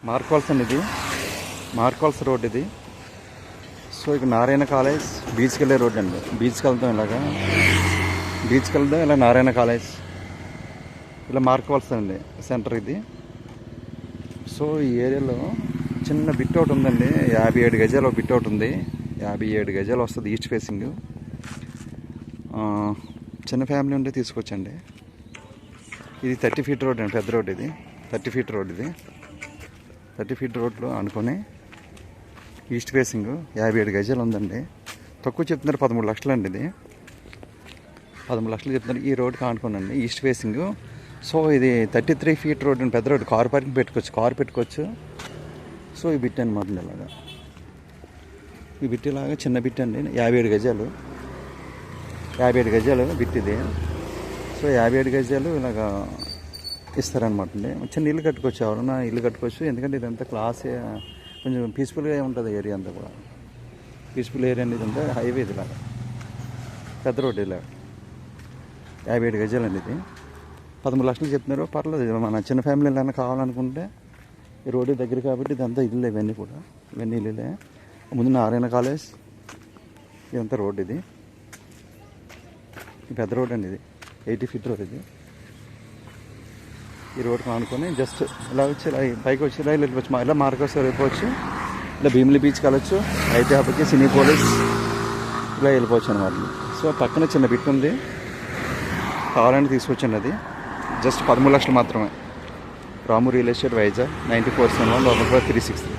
మార్కోల్స్ అండి, ఇది మార్కోల్స్ రోడ్ ఇది. సో ఇక నారాయణ కాలేజ్ బీచ్కి వెళ్ళే రోడ్ అండి. బీచ్కి వెళ్తాం ఇలా నారాయణ కాలేజ్ ఇలా మార్కోల్స్ అండి సెంటర్ ఇది. సో ఈ ఏరియాలో చిన్న బిట్ అవుట్ ఉందండి, 57 గజాలు ఒక బిట్ అవుట్ ఉంది. 57 గజాలు వస్తుంది ఈస్ట్ ఫేసింగ్. చిన్న ఫ్యామిలీ ఉంటే తీసుకొచ్చండి. ఇది 30 ఫీట్ రోడ్ అండి, పెద్ద రోడ్ ఇది. 30 ఫీట్ రోడ్ ఇది. 30 ఫీట్ రోడ్లో అనుకొని ఈస్ట్ ఫేసింగ్ 57 గజాలు ఉందండి. తక్కువ చెప్తున్నారు, 13 లక్షలు అండి. ఇది 13 లక్షలు చెప్తున్నారు ఈ రోడ్కి ఆనుకోనండి, ఈస్ట్ ఫేసింగ్. సో ఇది 33 ఫీట్ రోడ్ అండి, పెద్ద రోడ్. కార్ పార్కింగ్ పెట్టుకోవచ్చు. సో ఈ బిట్ అనమాట ఇలాగా, ఈ బిట్ ఇలాగా చిన్న బిట్ అండి. 57 గజాలు, 57 గజాలు బిట్ ఇది. సో 57 గజాలు ఇలాగా ఇస్తారనమాట అండి. చిన్న ఇల్లు కట్టుకోవచ్చు, ఎవరైనా ఇల్లు కట్టుకోవచ్చు. ఎందుకంటే ఇదంతా క్లాస్, కొంచెం పీస్ఫుల్గా ఉంటుంది ఏరియా అంతా కూడా. పీస్ఫుల్ ఏరియా అనేది ఉంటే హైవే ఇలాగా పెద్ద రోడ్ ఇలా 57 గజాలు అండి. ఇది 13 లక్షలు చెప్తున్నారు, పర్లేదు. మన చిన్న ఫ్యామిలీ ఏమైనా కావాలనుకుంటే ఈ రోడ్డు దగ్గర కాబట్టి ఇదంతా ఇల్లు, ఇవన్నీ ఇల్లులే. ముందు నారాయణ కాలేజ్, ఇదంతా రోడ్. ఇది పెద్ద రోడ్ అండి, ఇది 80 ఫీట్ రోడ్ ఇది. ఈ రోడ్కి ఆనుకొని జస్ట్ ఇలా వచ్చి ఇలా పైకి వచ్చి ఇలా వెళ్ళిపోవచ్చు. ఇలా మార్కోస్ వెళ్ళిపోవచ్చు, ఇలా భీమిలి బీచ్కి వెళ్ళచ్చు, అయితే అప్పటికి సినీ పోలీస్ ఇలా వెళ్ళిపోవచ్చు అనమాట. సో పక్కన చిన్న బిట్ ఉంది, కావాలని తీసుకొచ్చండి. అది జస్ట్ 13 లక్షలు మాత్రమే. రాము రియల్ ఎస్టేట్ వైజాగ్ 9471 363.